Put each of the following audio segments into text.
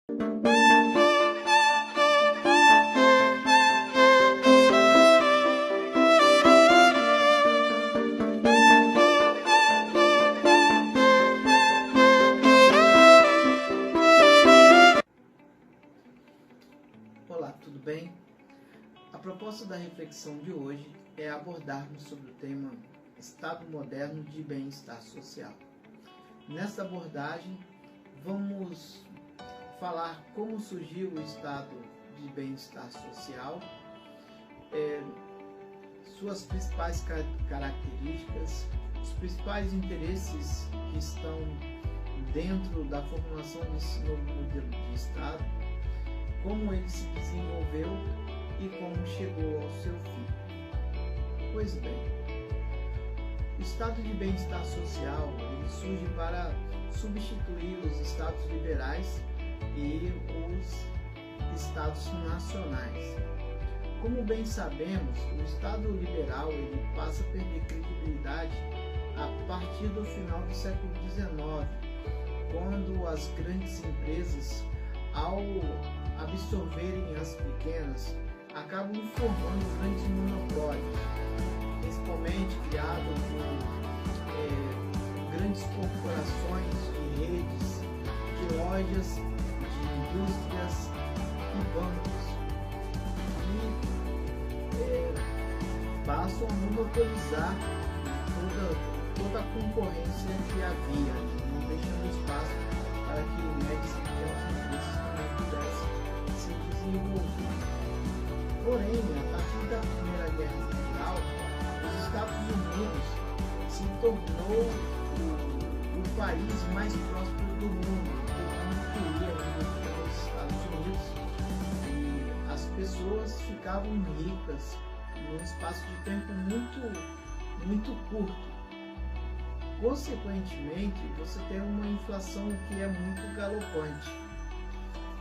Olá, tudo bem? A proposta da reflexão de hoje é abordarmos sobre o tema Estado Moderno de Bem-Estar Social. Nesta abordagem, vamos falar como surgiu o estado de bem-estar social, suas principais características, os principais interesses que estão dentro da formulação desse novo modelo de Estado, como ele se desenvolveu e como chegou ao seu fim. Pois bem, o estado de bem-estar social ele surge para substituir os estados liberais e os estados nacionais. Como bem sabemos, o estado liberal ele passa a perder credibilidade a partir do final do século XIX, quando as grandes empresas, ao absorverem as pequenas, acabam formando grandes monopólios, principalmente criados por grandes corporações e redes de lojas, de indústrias e bancos, que passam a monopolizar toda a concorrência que havia, não deixando espaço para que médias e pequenas empresas também pudessem se desenvolver. Porém, a partir da Primeira Guerra Mundial, os Estados Unidos se tornou o país mais próspero do mundo. Todo mundo queria ir nos Estados Unidos e as pessoas ficavam ricas num espaço de tempo muito curto. Consequentemente, você tem uma inflação que é muito galopante.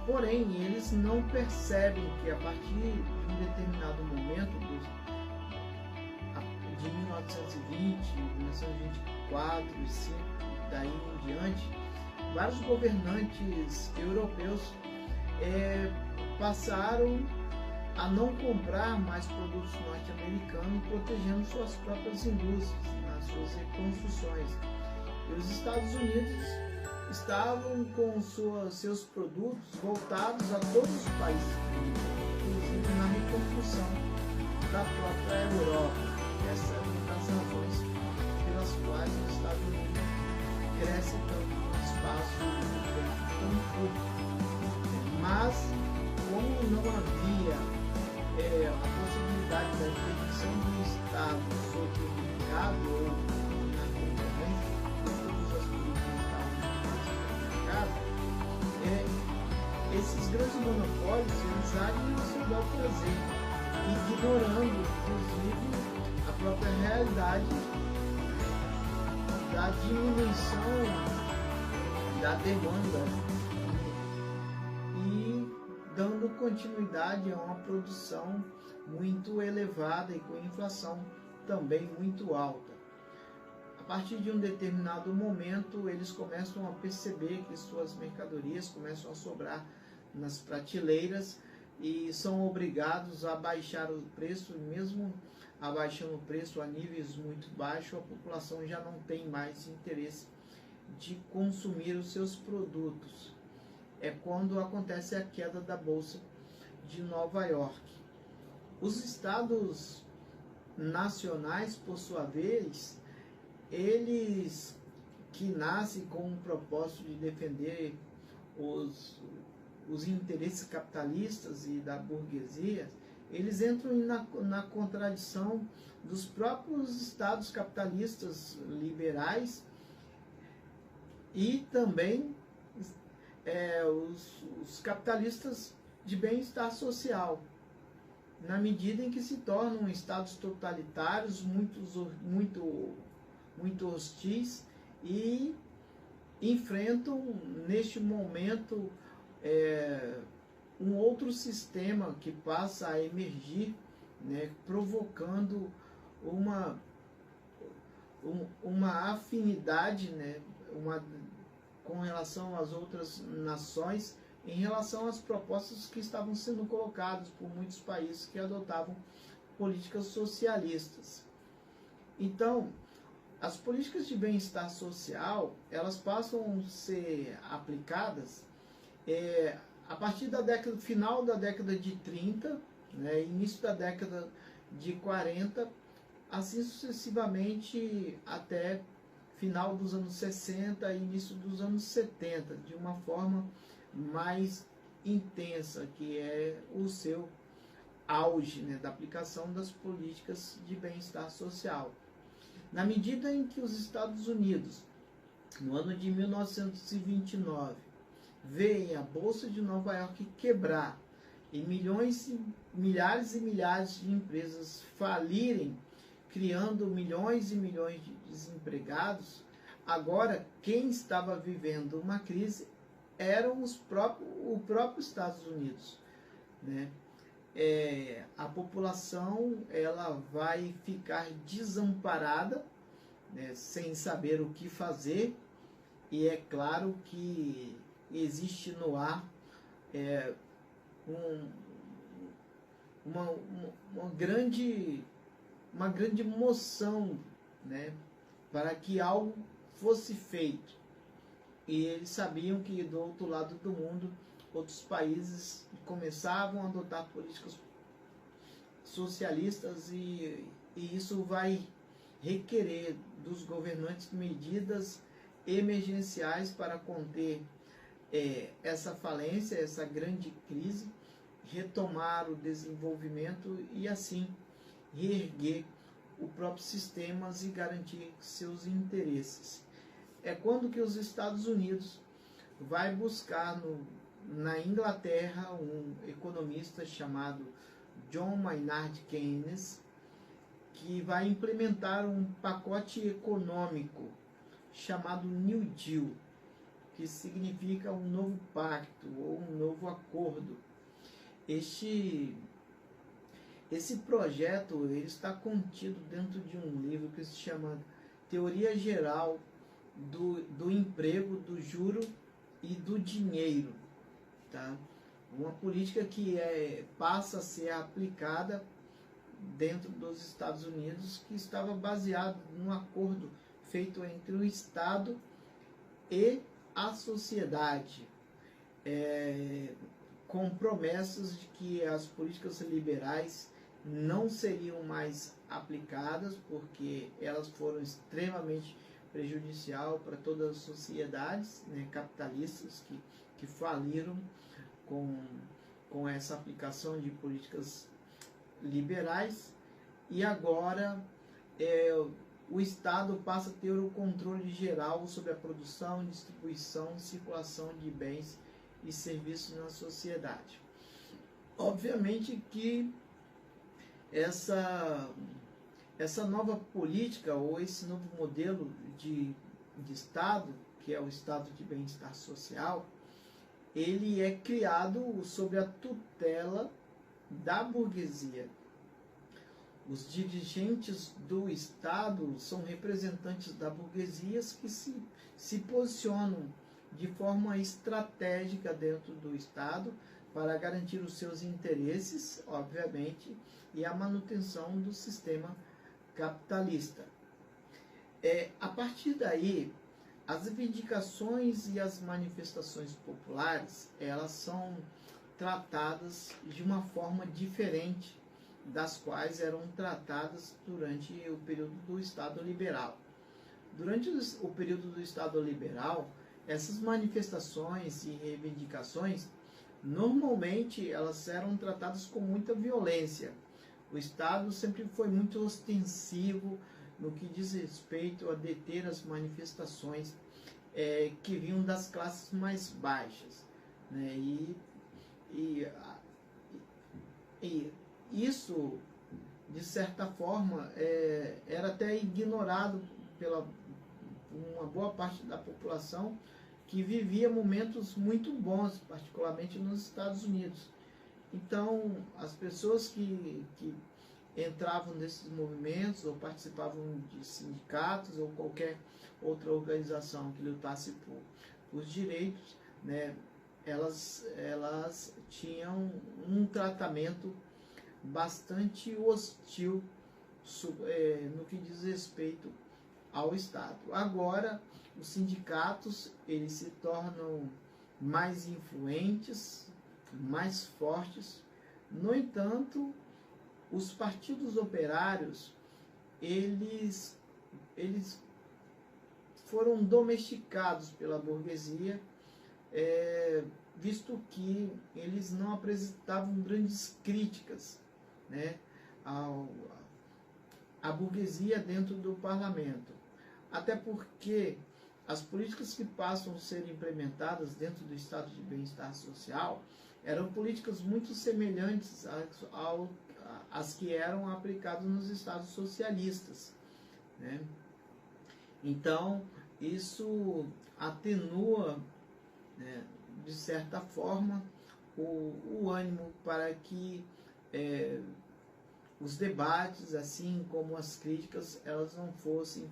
Porém, eles não percebem que a partir de um determinado momento, de 1920, 1924 e 5, daí em diante, vários governantes europeus passaram a não comprar mais produtos norte-americanos, protegendo suas próprias indústrias, nas suas reconstruções. E os Estados Unidos estavam com seus produtos voltados a todos os países, inclusive na reconstrução da própria Europa. Essa é uma das razões pelas quais os Estados Unidos crescem tanto no espaço de tempo tão curto. Mas, como não havia a possibilidade da intervenção do Estado sobre o mercado ou na concorrência, todas as políticas estavam esses grandes monopólios eles agem ao seu bel prazer, ignorando inclusive a própria realidade da diminuição da demanda e dando continuidade a uma produção muito elevada e com inflação também muito alta. A partir de um determinado momento, eles começam a perceber que suas mercadorias começam a sobrar nas prateleiras e são obrigados a baixar o preço, e mesmo abaixando o preço a níveis muito baixos, a população já não tem mais interesse de consumir os seus produtos. É quando acontece a queda da Bolsa de Nova York. Os estados nacionais, por sua vez, eles que nascem com o propósito de defender os interesses capitalistas e da burguesia, eles entram na contradição dos próprios estados capitalistas liberais e também os capitalistas de bem-estar social, na medida em que se tornam estados totalitários, muito hostis e enfrentam neste momento um outro sistema que passa a emergir, né, provocando uma afinidade, né, com relação às outras nações em relação às propostas que estavam sendo colocadas por muitos países que adotavam políticas socialistas. Então, as políticas de bem-estar social, elas passam a ser aplicadas a partir da final da década de 30, né, início da década de 40, assim sucessivamente até final dos anos 60 e início dos anos 70, de uma forma mais intensa, que é o seu auge, né, da aplicação das políticas de bem-estar social. Na medida em que os Estados Unidos, no ano de 1929, veem a Bolsa de Nova York quebrar e milhares e milhares de empresas falirem, criando milhões e milhões de desempregados, agora quem estava vivendo uma crise eram o próprio Estados Unidos, né? A população ela vai ficar desamparada, né, sem saber o que fazer, e é claro que existe no ar uma grande moção, né, para que algo fosse feito. E eles sabiam que do outro lado do mundo, outros países começavam a adotar políticas socialistas e isso vai requerer dos governantes medidas emergenciais para conter essa falência, essa grande crise, retomar o desenvolvimento e assim reerguer o próprio sistema e garantir seus interesses. É quando que os Estados Unidos vai buscar na Inglaterra um economista chamado John Maynard Keynes, que vai implementar um pacote econômico chamado New Deal, que significa um novo pacto ou um novo acordo. Esse projeto ele está contido dentro de um livro que se chama Teoria Geral do Emprego, do Juro e do Dinheiro, tá? Uma política que passa a ser aplicada dentro dos Estados Unidos, que estava baseado num acordo feito entre o Estado e a sociedade, com promessas de que as políticas liberais não seriam mais aplicadas, porque elas foram extremamente prejudicial para todas as sociedades, né, capitalistas que faliram com essa aplicação de políticas liberais, e agora o Estado passa a ter o controle geral sobre a produção, distribuição e circulação de bens e serviços na sociedade. Obviamente que essa nova política ou esse novo modelo de Estado, que é o Estado de bem-estar social, ele é criado sob a tutela da burguesia. Os dirigentes do Estado são representantes da burguesia que se posicionam de forma estratégica dentro do Estado para garantir os seus interesses, obviamente, e a manutenção do sistema capitalista. A partir daí, as reivindicações e as manifestações populares, elas são tratadas de uma forma diferente das quais eram tratadas durante o período do Estado liberal. Durante o período do Estado liberal, essas manifestações e reivindicações, normalmente elas eram tratadas com muita violência. O Estado sempre foi muito ostensivo no que diz respeito a deter as manifestações que vinham das classes mais baixas, né? E isso, de certa forma, era até ignorado pela uma boa parte da população que vivia momentos muito bons, particularmente nos Estados Unidos. Então, as pessoas que entravam nesses movimentos ou participavam de sindicatos ou qualquer outra organização que lutasse por direitos, né, elas tinham um tratamento bastante hostil no que diz respeito ao Estado. Agora, os sindicatos eles se tornam mais influentes, mais fortes. No entanto, os partidos operários eles foram domesticados pela burguesia, visto que eles não apresentavam grandes críticas, né, à burguesia dentro do parlamento. Até porque as políticas que passam a ser implementadas dentro do estado de bem-estar social eram políticas muito semelhantes às que eram aplicadas nos estados socialistas, né? Então, isso atenua, né, de certa forma, o ânimo para que os debates, assim como as críticas, elas não fossem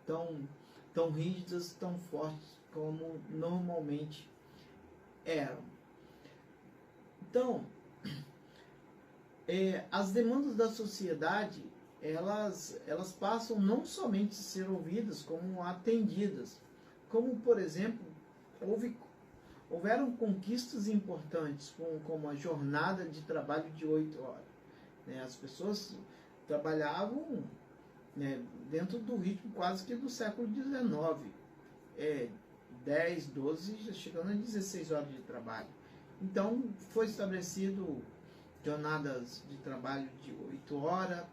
tão rígidas, tão fortes como normalmente eram. Então, as demandas da sociedade, elas passam não somente a ser ouvidas, como atendidas. Como, por exemplo, houveram conquistas importantes, como a jornada de trabalho de 8 horas. Né? As pessoas trabalhavam, né, dentro do ritmo quase que do século XIX. 10, 12, já chegando a 16 horas de trabalho. Então, foi estabelecido jornadas de trabalho de 8 horas,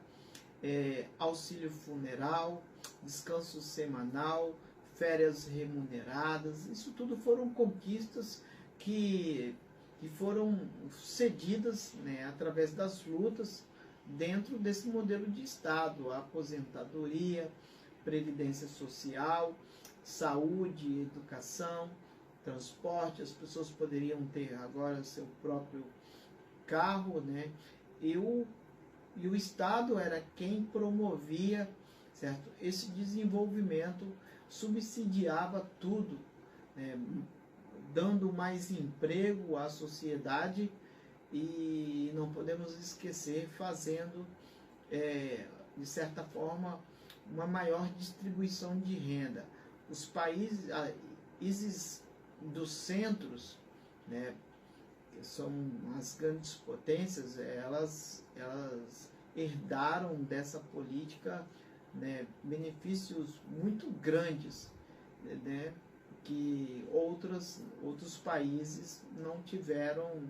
auxílio funeral, descanso semanal, férias remuneradas. Isso tudo foram conquistas que foram cedidas, né, através das lutas dentro desse modelo de Estado. A aposentadoria, previdência social, saúde, educação, transporte. As pessoas poderiam ter agora seu próprio carro, né? E o Estado era quem promovia, certo, esse desenvolvimento, subsidiava tudo, né, dando mais emprego à sociedade e não podemos esquecer, fazendo, de certa forma, uma maior distribuição de renda. Os países dos centros, né, que são as grandes potências, elas herdaram dessa política, né, benefícios muito grandes, né, que outros países não tiveram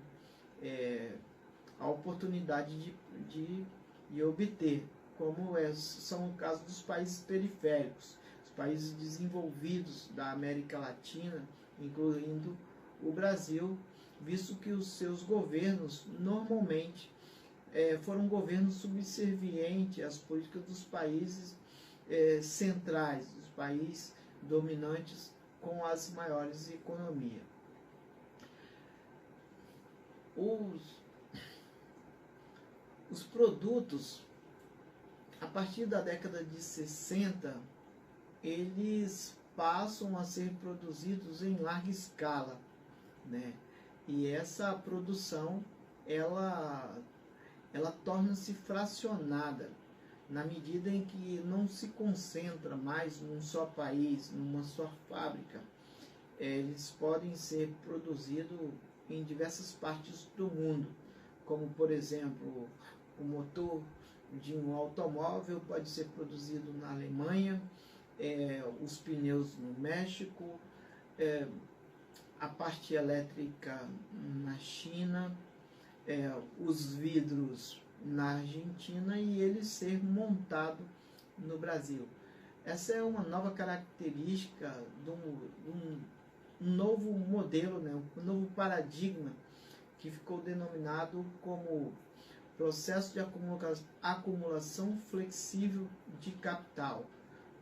a oportunidade de obter, como são o caso dos países periféricos, os países desenvolvidos da América Latina, incluindo o Brasil, visto que os seus governos normalmente foram governos subservientes às políticas dos países centrais, dos países dominantes com as maiores economias. Os produtos, a partir da década de 60, eles passam a ser produzidos em larga escala, né? E essa produção, ela torna-se fracionada, na medida em que não se concentra mais num só país, numa só fábrica. Eles podem ser produzidos em diversas partes do mundo, como, por exemplo, o motor de um automóvel pode ser produzido na Alemanha, os pneus no México, a parte elétrica na China, os vidros na Argentina, e ele ser montado no Brasil. Essa é uma nova característica de um novo modelo, né, um novo paradigma que ficou denominado como processo de acumulação flexível de capital,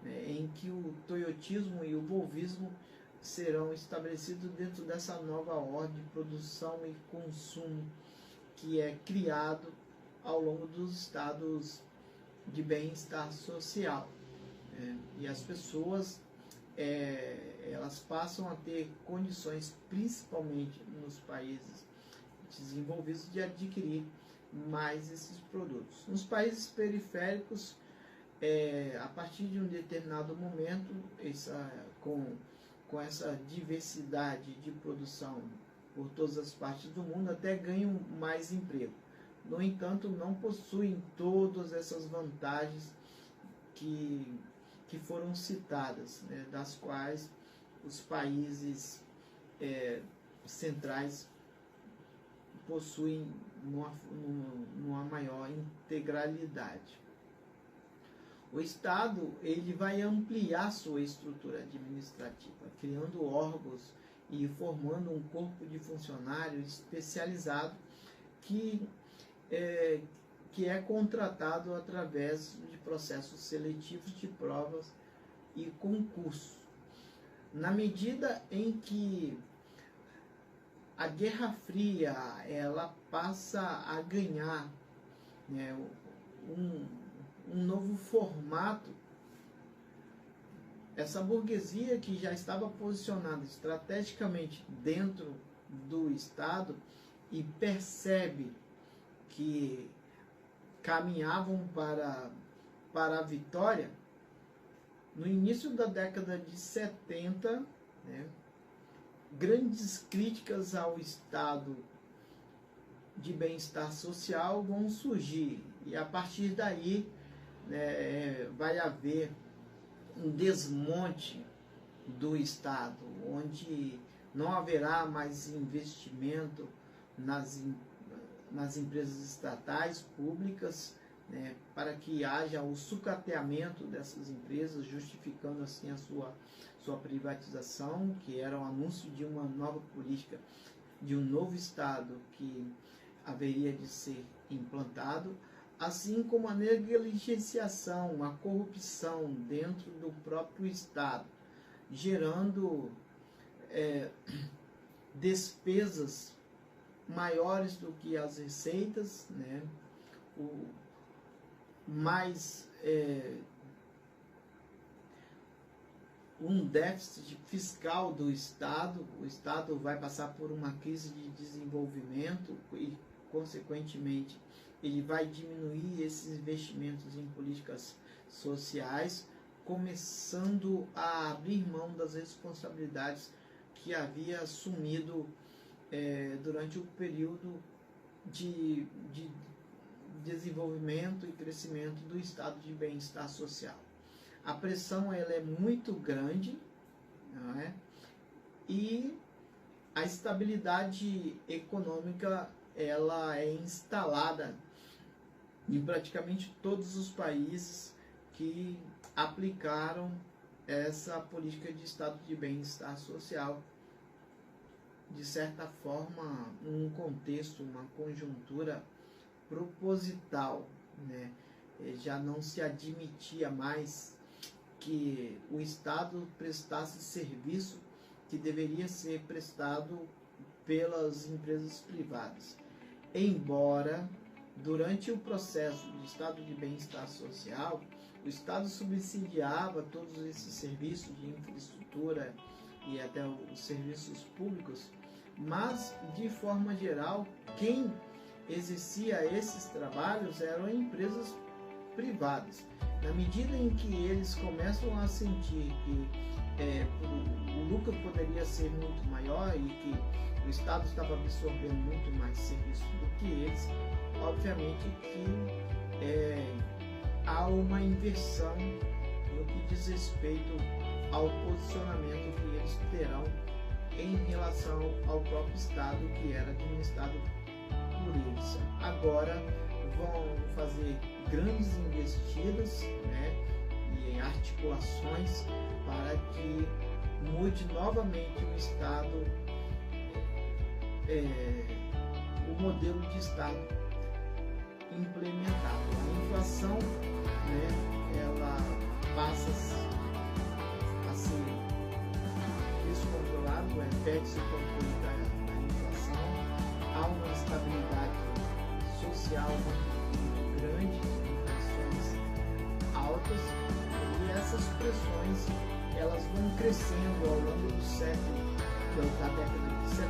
né, em que o toyotismo e o volvismo serão estabelecidos dentro dessa nova ordem de produção e consumo que é criado ao longo dos estados de bem-estar social. E as pessoas elas passam a ter condições, principalmente nos países desenvolvidos, de adquirir mais esses produtos. Nos países periféricos, a partir de um determinado momento, com essa diversidade de produção por todas as partes do mundo, até ganham mais emprego. No entanto, não possuem todas essas vantagens que foram citadas, né, das quais os países centrais possuem numa maior integralidade. O Estado ele vai ampliar sua estrutura administrativa, criando órgãos e formando um corpo de funcionários especializado que é contratado através de processos seletivos de provas e concursos. Na medida em que a Guerra Fria ela passa a ganhar, né, um novo formato, essa burguesia que já estava posicionada estrategicamente dentro do Estado e percebe que caminhavam para a vitória, no início da década de 70, né, grandes críticas ao estado de bem-estar social vão surgir, e a partir daí, né, vai haver um desmonte do Estado, onde não haverá mais investimento nas empresas estatais públicas, né, para que haja o sucateamento dessas empresas, justificando assim a sua privatização, que era o anúncio de uma nova política, de um novo Estado que haveria de ser implantado, assim como a negligenciação, a corrupção dentro do próprio Estado, gerando despesas maiores do que as receitas, né? Um déficit fiscal do Estado. O Estado vai passar por uma crise de desenvolvimento e, consequentemente, ele vai diminuir esses investimentos em políticas sociais, começando a abrir mão das responsabilidades que havia assumido durante o período de desenvolvimento e crescimento do estado de bem-estar social. A pressão ela é muito grande, não é? E a estabilidade econômica ela é instalada em praticamente todos os países que aplicaram essa política de estado de bem-estar social. De certa forma, um contexto, uma conjuntura proposital, né? Já não se admitia mais que o Estado prestasse serviço que deveria ser prestado pelas empresas privadas. Embora, durante o processo de estado de bem-estar social, o Estado subsidiava todos esses serviços de infraestrutura e até os serviços públicos, mas, de forma geral, quem exercia esses trabalhos eram empresas privadas. Na medida em que eles começam a sentir que o lucro poderia ser muito maior e que o Estado estava absorvendo muito mais serviço do que eles, obviamente que há uma inversão no que diz respeito ao posicionamento que eles terão em relação ao próprio Estado, que era administrado por eles. Agora vão fazer grandes investidas, né, e em articulações para que mude novamente o Estado, o modelo de Estado implementado. A inflação, né, ela passa a ser descontrolada, perde-se o controle da inflação, há uma instabilidade social muito grande, inflações altas, e essas pressões elas vão crescendo ao longo do século, da década de 70,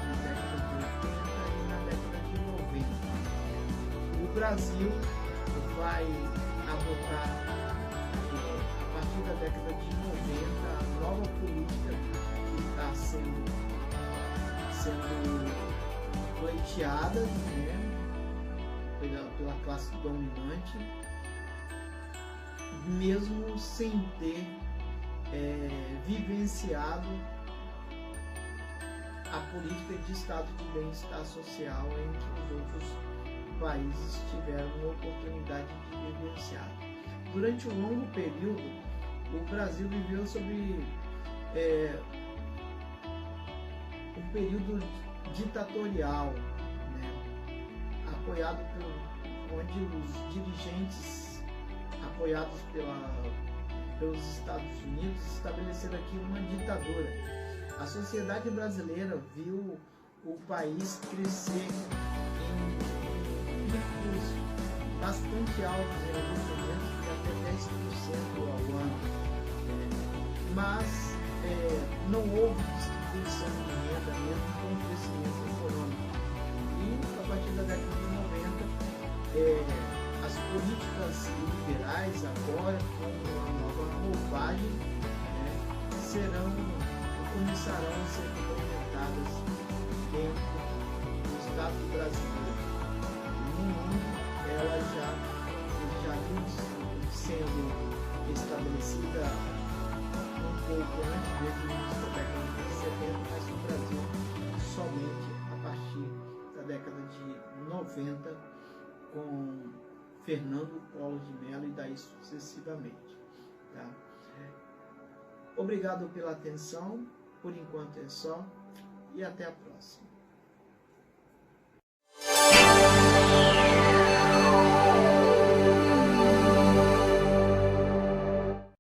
na década de 80 e na década de 90. O Brasil vai adotar, a partir da década de 90, a nova política que está sendo pleiteada, né, pela classe dominante, mesmo sem ter vivenciado a política de estado de bem-estar social em que os outros países tiveram a oportunidade de vivenciar. Durante um longo período, o Brasil viveu sob um período ditatorial, né, apoiado onde os dirigentes, apoiados pelos Estados Unidos, estabeleceram aqui uma ditadura. A sociedade brasileira viu o país crescer em picos bastante altos em alguns momentos, de até 10% ao ano. Mas não houve distribuição de renda, mesmo com o crescimento econômico. E a partir da década de 90, as políticas liberais agora, com uma nova roupagem, começarão a ser implementadas dentro do Estado brasileiro. No mundo, ela já vem sendo estabelecida um pouco antes, desde o início da década de 70, mas no Brasil somente a partir da década de 90, com Fernando Collor de Mello e daí sucessivamente. Tá? Obrigado pela atenção, por enquanto é só, e até a próxima.